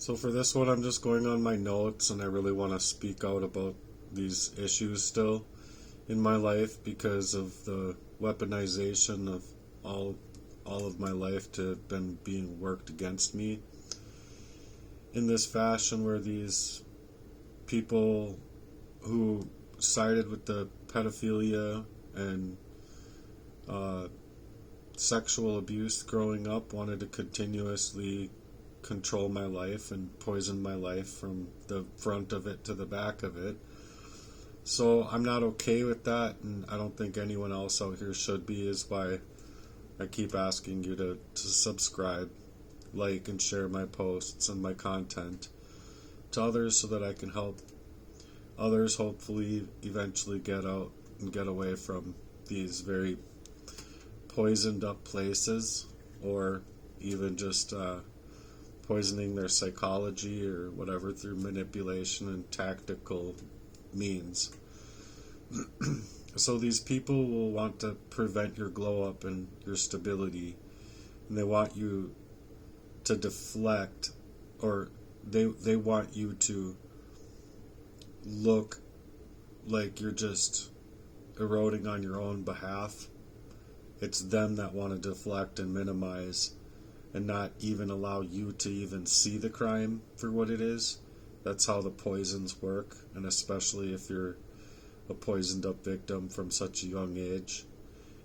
So for this one, I'm just going on my notes, and I really want to speak out about these issues still in my life because of the weaponization of all all of my life to have been being worked against me in this fashion, where these people who sided with the pedophilia and uh, sexual abuse growing up wanted to continuously control my life and poison my life from the front of it to the back of it. So I'm not okay with that, and I don't think anyone else out here should be, is why I keep asking you to subscribe, like, and share my posts and my content to others so that I can help others hopefully eventually get out and get away from these very poisoned up places, or even just poisoning their psychology or whatever through manipulation and tactical means. So these people will want to prevent your glow up and your stability, and they want you to deflect, or they want you to look like you're just eroding on your own behalf. It's them that want to deflect and minimize and not even allow you to even see the crime for what it is. That's how the poisons work, and especially if you're a poisoned up victim from such a young age,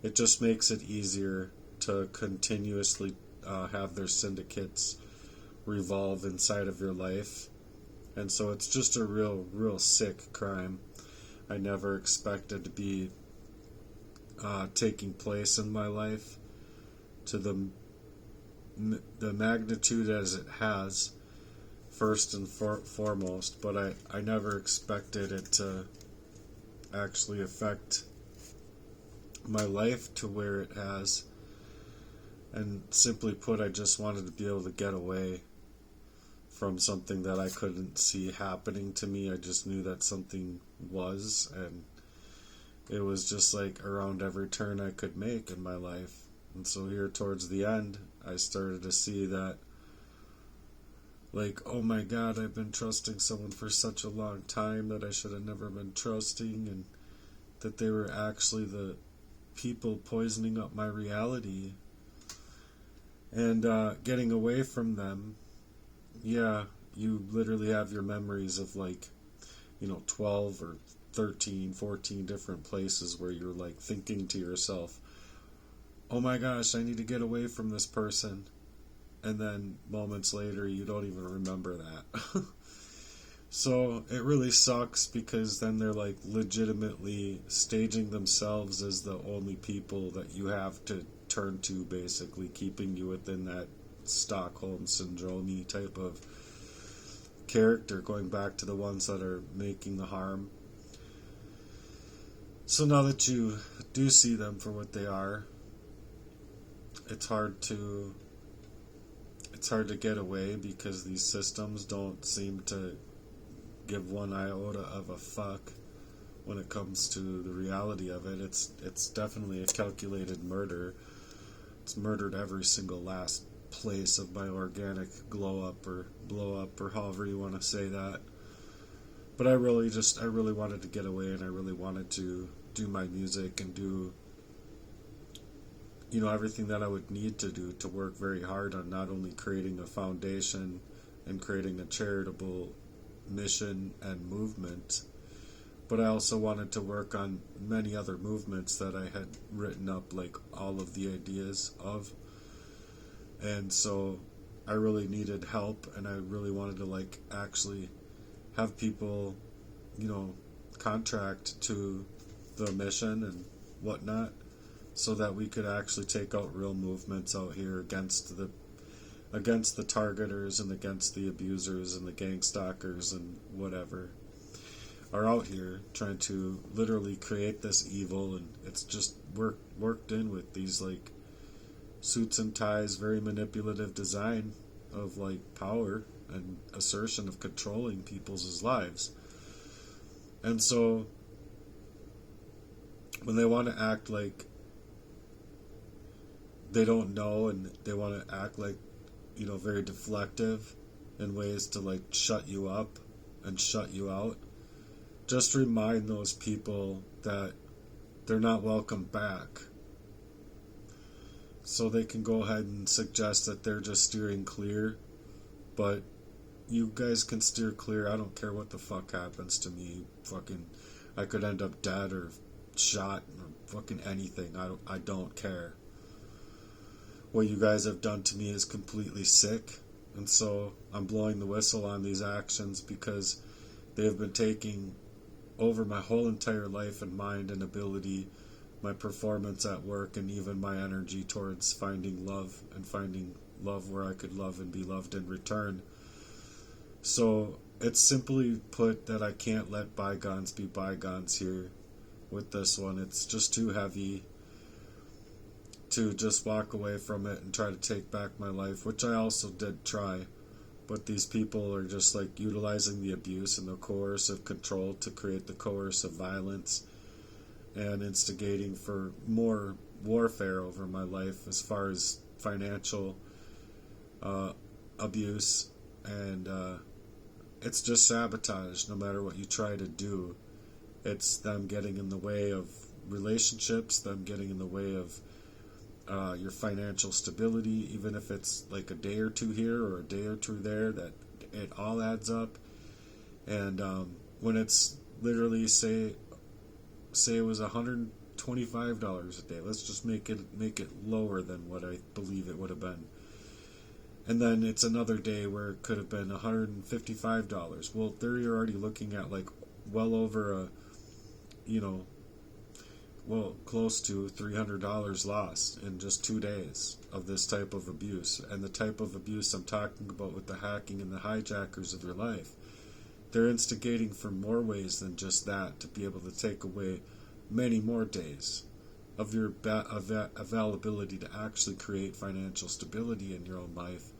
it just makes it easier to continuously have their syndicates revolve inside of your life. And so it's just a real sick crime. I never expected to be taking place in my life to the magnitude as it has, first and foremost, but I never expected it to actually affect my life to where it has. And simply put, I just wanted to be able to get away from something that I couldn't see happening to me. I just knew that something was, and it was just like around every turn I could make in my life. And so here towards the end, I started to see that, like, oh my God, I've been trusting someone for such a long time that I should have never been trusting, and that they were actually the people poisoning up my reality. And getting away from them, yeah, you literally have your memories of, like, 12 or 13, 14 different places where you're like thinking to yourself, oh my gosh, I need to get away from this person. And then moments later, you don't even remember that. So it really sucks, because then they're like legitimately staging themselves as the only people that you have to turn to, basically keeping you within that Stockholm syndrome type of character, going back to the ones that are making the harm. So now that you do see them for what they are, it's hard to get away, because these systems don't seem to give one iota of a fuck when it comes to the reality of it. It's definitely a calculated murder. It's murdered every single last place of my organic glow up or blow up, or however you want to say that. But I really wanted to get away, and I really wanted to do my music and do everything that I would need to do to work very hard on not only creating a foundation and creating a charitable mission and movement, but I also wanted to work on many other movements that I had written up, like, all of the ideas of. And so I really needed help, and I really wanted to, like, actually have people, contract to the mission and whatnot, so that we could actually take out real movements out here against the targeters and against the abusers and the gang stalkers and whatever are out here trying to literally create this evil. And it's just worked in with these, like, suits and ties, very manipulative design of, like, power and assertion of controlling people's lives. And so when they want to act like they don't know, and they want to act like, very deflective, in ways to like shut you up and shut you out, just remind those people that they're not welcome back. So they can go ahead and suggest that they're just steering clear, but you guys can steer clear. I don't care what the fuck happens to me. I could end up dead or shot or fucking anything. I don't care. What you guys have done to me is completely sick, and so I'm blowing the whistle on these actions because they have been taking over my whole entire life and mind and ability, my performance at work, and even my energy towards finding love and finding love where I could love and be loved in return. So it's simply put that I can't let bygones be bygones here with this one. It's just too heavy to just walk away from it and try to take back my life, which I also did try. But these people are just like utilizing the abuse and the coercive control to create the coercive violence and instigating for more warfare over my life as far as financial abuse, and it's just sabotage no matter what you try to do. It's them getting in the way of relationships, them getting in the way of your financial stability, even if it's like a day or two here or a day or two there, that it all adds up. And when it's literally say it was $125 a day, let's just make it lower than what I believe it would have been, and then it's another day where it could have been $155. Well, there you're already looking at like well over close to $300 lost in just 2 days of this type of abuse. And the type of abuse I'm talking about with the hacking and the hijackers of your life, they're instigating for more ways than just that, to be able to take away many more days of your availability to actually create financial stability in your own life.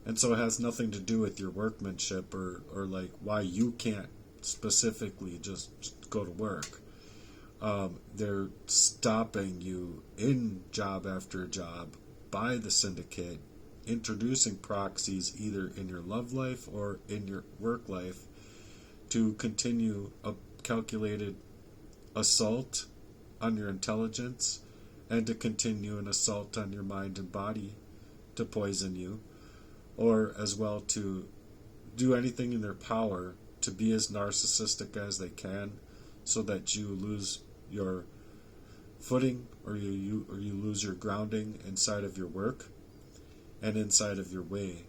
And so it has nothing to do with your workmanship or like why you can't specifically just go to work. They're stopping you in job after job by the syndicate, introducing proxies either in your love life or in your work life to continue a calculated assault on your intelligence and to continue an assault on your mind and body to poison you, or as well to do anything in their power to be as narcissistic as they can so that you lose your footing or you lose your grounding inside of your work and inside of your way.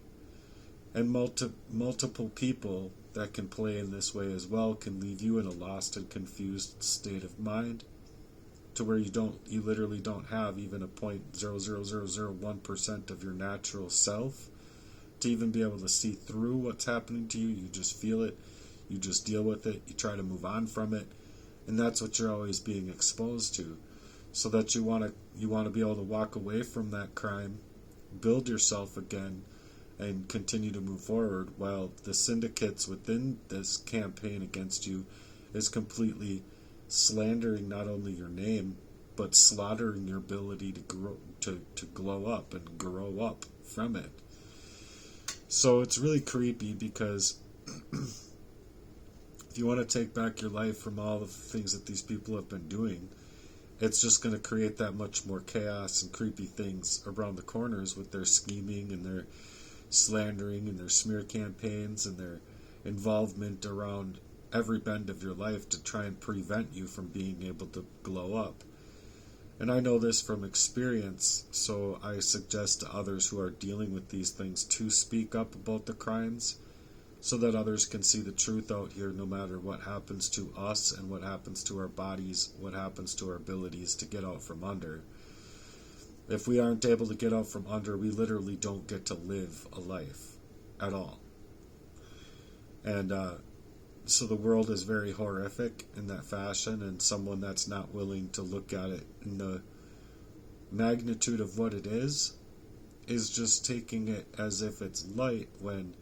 And multiple people that can play in this way as well can leave you in a lost and confused state of mind to where you literally don't have even a 0.00001% of your natural self to even be able to see through what's happening to you. You just feel it, you just deal with it, you try to move on from it, and that's what you're always being exposed to. So that you want to be able to walk away from that crime, build yourself again, and continue to move forward, while the syndicates within this campaign against you is completely slandering not only your name, but slaughtering your ability to glow up and grow up from it. So it's really creepy because if you want to take back your life from all the things that these people have been doing, it's just going to create that much more chaos and creepy things around the corners with their scheming and their slandering and their smear campaigns and their involvement around every bend of your life to try and prevent you from being able to glow up. And I know this from experience, so I suggest to others who are dealing with these things to speak up about the crimes so that others can see the truth out here, no matter what happens to us and what happens to our bodies, what happens to our abilities to get out from under. If we aren't able to get out from under, we literally don't get to live a life at all. And so the world is very horrific in that fashion, and someone that's not willing to look at it in the magnitude of what it is just taking it as if it's light when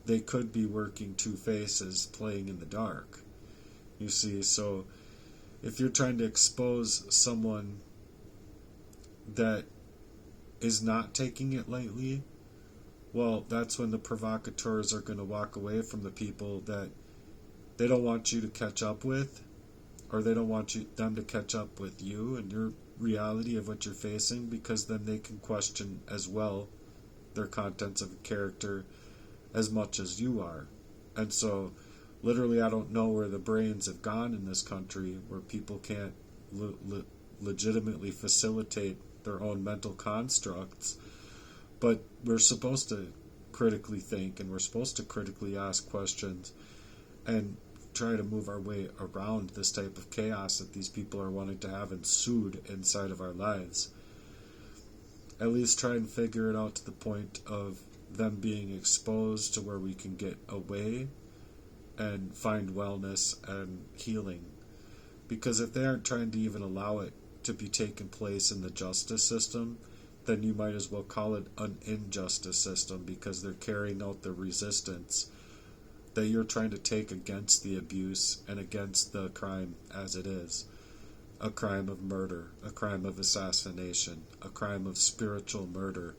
they could be working two faces playing in the dark. You see, so if you're trying to expose someone that is not taking it lightly, well, that's when the provocateurs are going to walk away from the people that they don't want you to catch up with, or they don't want them to catch up with you and your reality of what you're facing, because then they can question as well their contents of character as much as you are. And so, literally, I don't know where the brains have gone in this country where people can't legitimately facilitate their own mental constructs, but we're supposed to critically think, and we're supposed to critically ask questions and try to move our way around this type of chaos that these people are wanting to have ensued inside of our lives. At least try and figure it out to the point of them being exposed to where we can get away and find wellness and healing. Because if they aren't trying to even allow it to be taking place in the justice system, then you might as well call it an injustice system, because they're carrying out the resistance that you're trying to take against the abuse and against the crime as it is. A crime of murder, a crime of assassination, a crime of spiritual murder,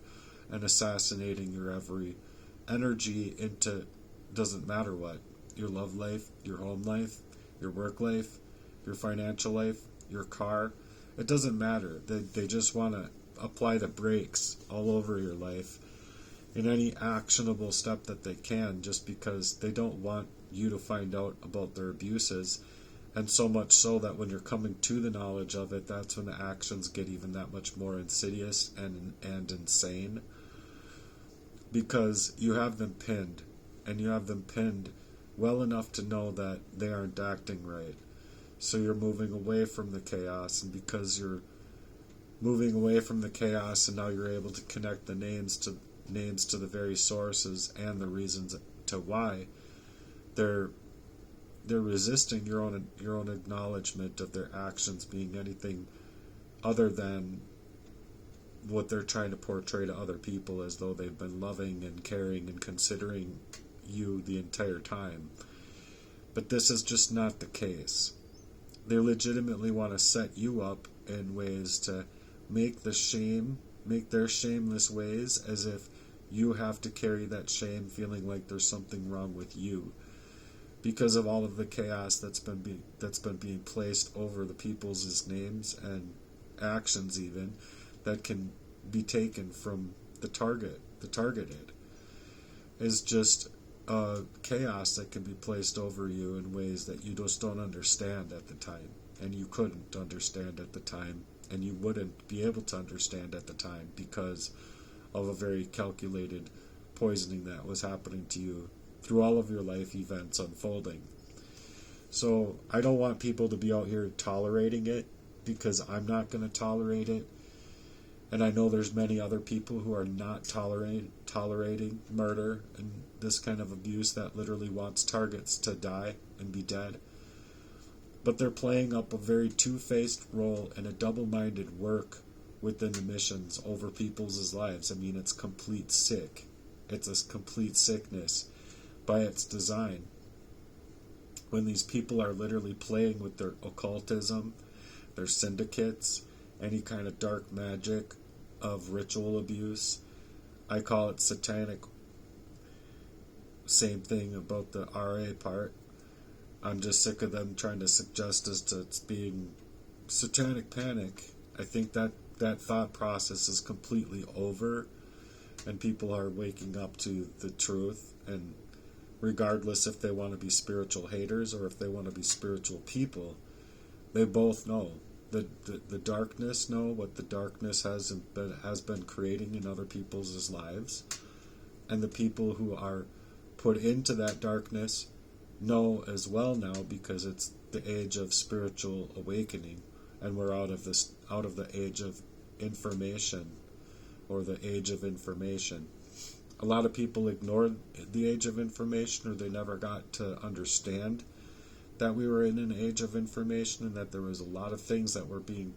and assassinating your every energy into doesn't matter what. Your love life, your home life, your work life, your financial life, your car. It doesn't matter. They just want to apply the brakes all over your life in any actionable step that they can, just because they don't want you to find out about their abuses. And so much so that when you're coming to the knowledge of it, that's when the actions get even that much more insidious and insane. Because you have them pinned, and you have them pinned well enough to know that they aren't acting right. So you're moving away from the chaos, and because you're moving away from the chaos, and now you're able to connect the names to the very sources and the reasons to why they're resisting your own acknowledgement of their actions being anything other than what they're trying to portray to other people, as though they've been loving and caring and considering you the entire time. But this is just not the case. They legitimately want to set you up in ways to make their shameless ways as if you have to carry that shame, feeling like there's something wrong with you, because of all of the chaos that's been being placed over the people's names and actions, even that can be taken from the targeted is just chaos that can be placed over you in ways that you just don't understand at the time, and you couldn't understand at the time, and you wouldn't be able to understand at the time because of a very calculated poisoning that was happening to you through all of your life events unfolding. So I don't want people to be out here tolerating it, because I'm not going to tolerate it. And I know there's many other people who are not tolerating murder and this kind of abuse that literally wants targets to die and be dead. But they're playing up a very two-faced role and a double-minded work within the missions over people's lives. I mean, it's complete sick. It's a complete sickness by its design. When these people are literally playing with their occultism, their syndicates, any kind of dark magic of ritual abuse. I call it satanic. Same thing about the RA part. I'm just sick of them trying to suggest as to it's being satanic panic. I think that thought process is completely over, and people are waking up to the truth, and regardless if they want to be spiritual haters or if they want to be spiritual people, they both know. The darkness know what the darkness has been creating in other people's lives, and the people who are put into that darkness know as well now, because it's the age of spiritual awakening, and we're out of the age of information, or the age of information. A lot of people ignored the age of information, or they never got to understand that we were in an age of information, and that there was a lot of things that were being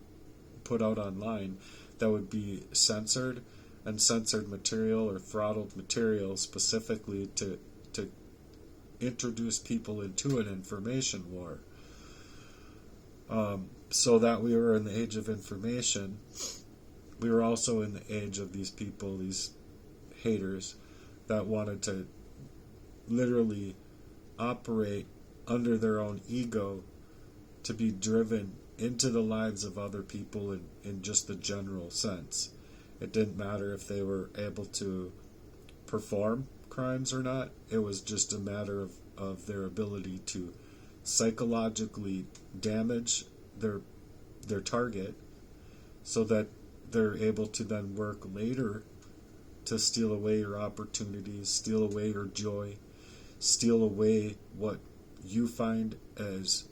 put out online that would be censored, and censored material or throttled material specifically to introduce people into an information war. So that we were in the age of information, we were also in the age of these people, these haters, that wanted to literally operate under their own ego to be driven into the lives of other people in just the general sense. It didn't matter if they were able to perform crimes or not. It was just a matter of their ability to psychologically damage their target so that they're able to then work later to steal away your opportunities, steal away your joy, steal away what you find as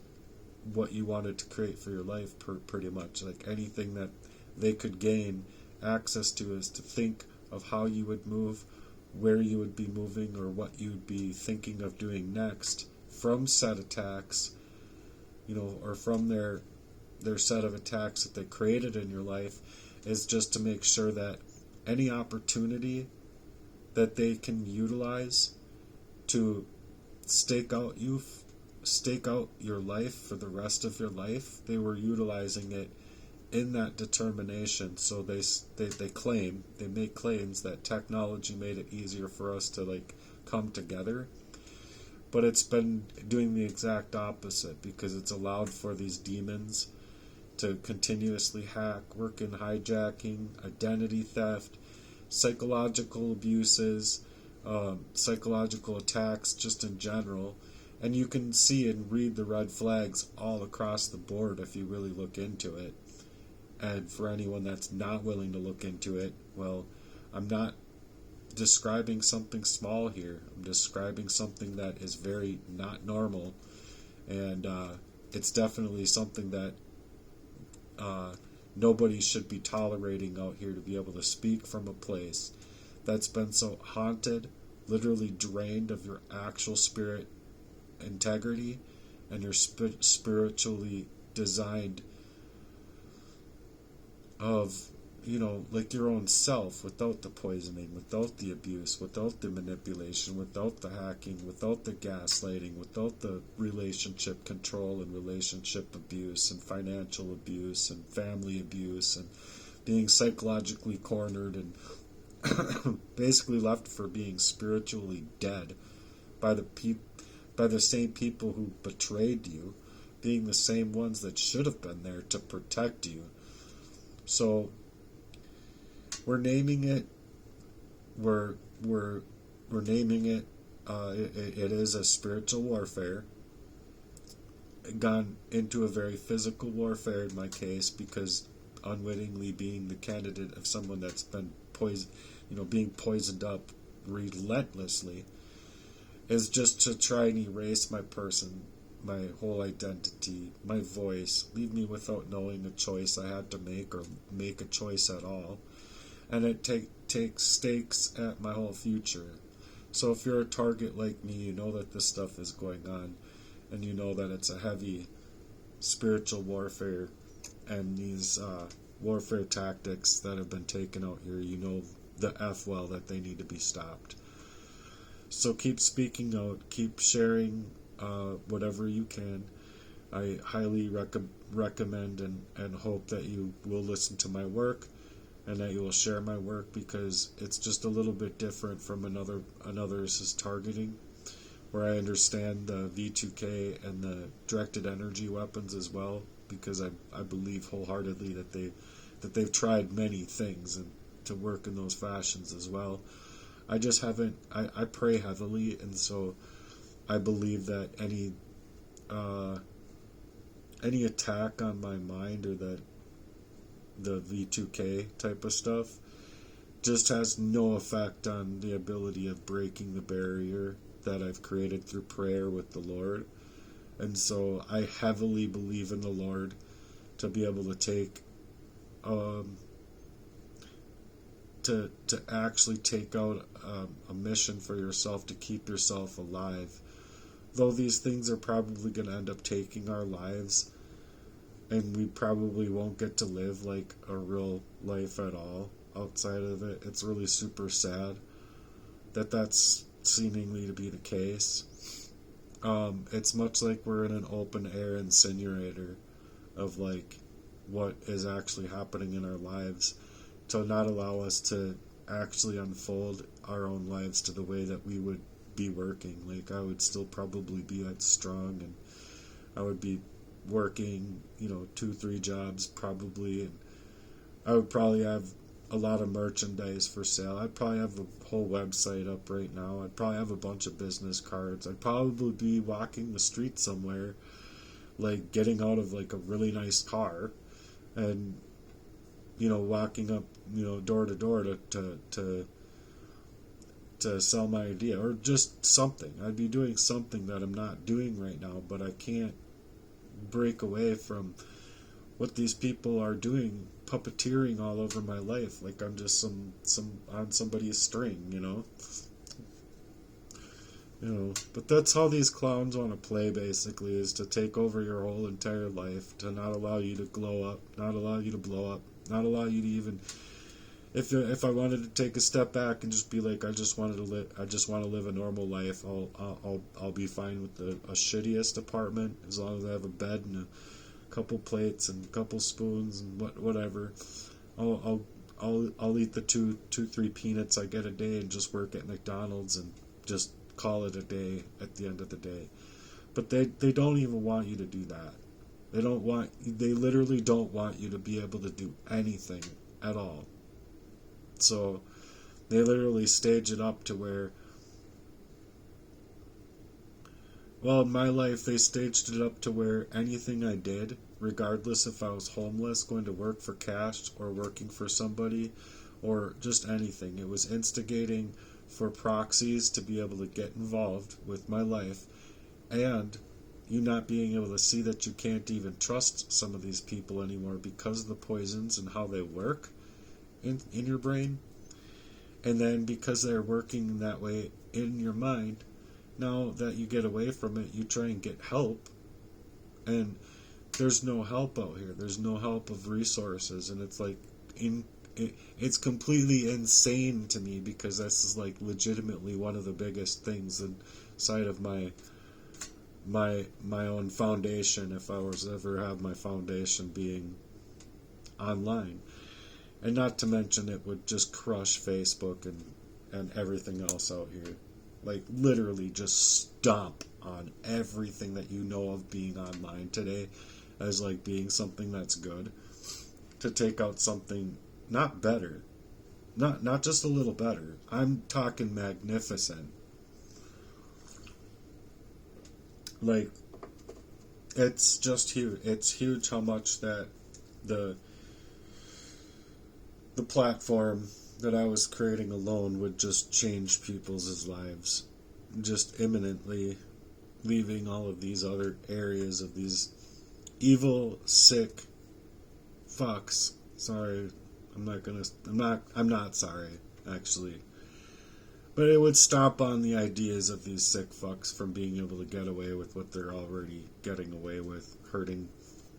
what you wanted to create for your life, pretty much. Like anything that they could gain access to is to think of how you would move, where you would be moving, or what you'd be thinking of doing next from said attacks, or from their set of attacks that they created in your life, is just to make sure that any opportunity that they can utilize to stake out your life for the rest of your life, they were utilizing it in that determination. So they make claims that technology made it easier for us to come together, but it's been doing the exact opposite, because it's allowed for these demons to continuously hack, work in hijacking, identity theft, psychological abuses, psychological attacks just in general. And you can see and read the red flags all across the board if you really look into it. And for anyone that's not willing to look into it, well, I'm not describing something small here. I'm describing something that is very not normal. And it's definitely something that nobody should be tolerating out here, to be able to speak from a place that's been so haunted, literally drained of your actual spirit integrity and your spiritually designed of your own self, without the poisoning, without the abuse, without the manipulation, without the hacking, without the gaslighting, without the relationship control and relationship abuse and financial abuse and family abuse and being psychologically cornered and basically left for being spiritually dead by the same people who betrayed you, being the same ones that should have been there to protect you. So we're naming it. We're naming it. It is a spiritual warfare. Gone into a very physical warfare in my case, because unwittingly being the candidate of someone that's been being poisoned up relentlessly, is just to try and erase my person, my whole identity, my voice, leave me without knowing a choice I had to make, or make a choice at all. And it takes stakes at my whole future. So if you're a target like me, you know that this stuff is going on, and you know that it's a heavy spiritual warfare, and these warfare tactics that have been taken out here, you know the well that they need to be stopped. So keep speaking out, keep sharing whatever you can. I highly recommend and hope that you will listen to my work, and that you will share my work, because it's just a little bit different from another's targeting, where I understand the V2K and the directed energy weapons as well, because I believe wholeheartedly that they've tried many things and to work in those fashions as well. I just haven't. I pray heavily, and so I believe that any attack on my mind, or the V2K type of stuff, just has no effect on the ability of breaking the barrier that I've created through prayer with the Lord. And so I heavily believe in the Lord to be able to take to actually take out a mission for yourself to keep yourself alive. Though these things are probably going to end up taking our lives, and we probably won't get to live like a real life at all outside of it. It's really super sad that that's seemingly to be the case. It's much like we're in an open air incinerator of what is actually happening in our lives, to not allow us to actually unfold our own lives to the way that we would be working. Like, I would still probably be that strong, and I would be working, 2-3 jobs probably, and I would probably have a lot of merchandise for sale. I'd probably have a whole website up right now. I'd probably have a bunch of business cards. I'd probably be walking the street somewhere, like getting out of like a really nice car, and walking up, door to door to sell my idea, or just something. I'd be doing something that I'm not doing right now, but I can't break away from what these people are doing, puppeteering all over my life, like I'm just some on somebody's string, But that's how these clowns want to play, basically, is to take over your whole entire life, to not allow you to glow up, not allow you to blow up, not allow you to even. If I wanted to take a step back and just be like, I just want to live a normal life, I'll be fine with a shittiest apartment as long as I have a bed and a couple plates and a couple spoons and whatever. I'll eat the 2-3 peanuts I get a day and just work at McDonald's and just call it a day at the end of the day. But they don't even want you to do that. They literally don't want you to be able to do anything at all. So they literally stage it up to where, well, in my life, they staged it up to where anything I did, regardless if I was homeless, going to work for cash, or working for somebody, or just anything, it was instigating for proxies to be able to get involved with my life, and you not being able to see that you can't even trust some of these people anymore because of the poisons and how they work in your brain. And then because they're working that way in your mind, now that you get away from it, you try and get help, and there's no help out here. There's no help of resources, and it's like it's completely insane to me, because this is like legitimately one of the biggest things inside of my own foundation, if I was ever have my foundation being online. And not to mention, it would just crush Facebook and everything else out here. Like, literally just stomp on everything that you know of being online today as like being something that's good, to take out something not better, not just a little better. I'm talking magnificent. Like, it's just huge. It's huge how much that the platform that I was creating alone would just change people's lives, just imminently, leaving all of these other areas of these evil, sick fucks. Sorry, I'm not sorry, actually. But it would stop on the ideas of these sick fucks from being able to get away with what they're already getting away with, hurting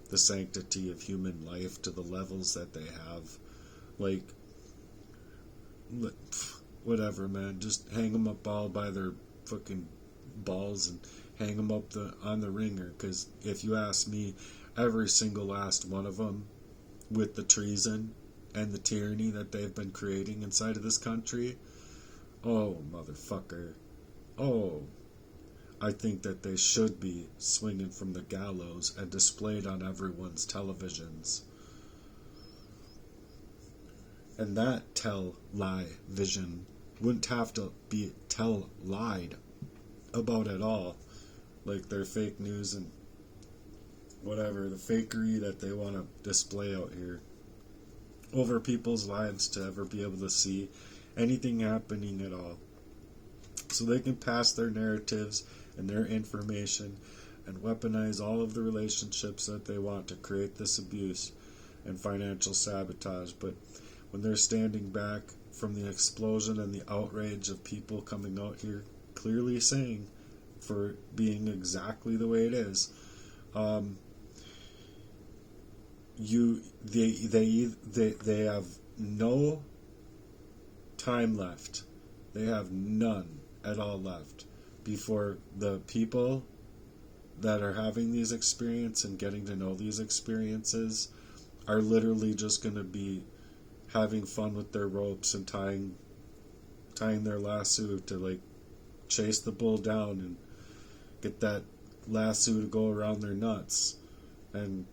the sanctity of human life to the levels that they have. Like, whatever, man. Just hang them up all by their fucking balls and hang them up on the ringer. Because if you ask me, every single last one of them, with the treason and the tyranny that they've been creating inside of this country, oh, motherfucker. Oh, I think that they should be swinging from the gallows and displayed on everyone's televisions. And that lie vision wouldn't have to be lied about at all. Like their fake news and whatever, the fakery that they want to display out here over people's lives, to ever be able to see anything happening at all. So they can pass their narratives and their information and weaponize all of the relationships that they want to create this abuse and financial sabotage. But when they're standing back from the explosion and the outrage of people coming out here clearly saying for being exactly the way it is, they have no time left. They have none at all left before the people that are having these experiences and getting to know these experiences are literally just going to be having fun with their ropes and tying tying their lasso to like chase the bull down and get that lasso to go around their nuts. And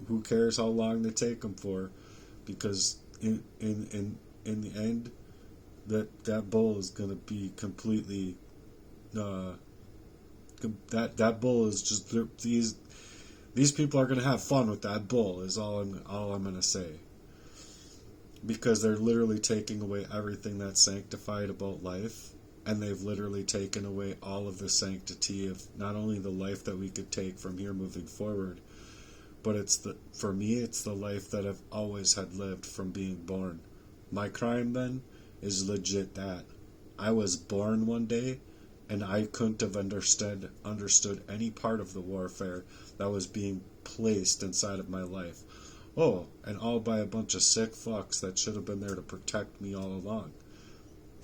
who cares how long they take them for, because in the end, that bull is going to be completely that bull is just, these people are going to have fun with that bull is all I'm going to say, because they're literally taking away everything that's sanctified about life, and they've literally taken away all of the sanctity of not only the life that we could take from here moving forward, but for me it's the life that I've always had lived from being born. My crime then is legit that I was born one day and I couldn't have understood any part of the warfare that was being placed inside of my life. Oh, and all by a bunch of sick fucks that should have been there to protect me all along,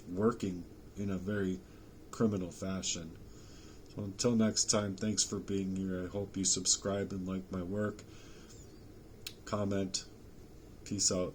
working in a very criminal fashion. So until next time, thanks for being here. I hope you subscribe and like my work. Comment. Peace out.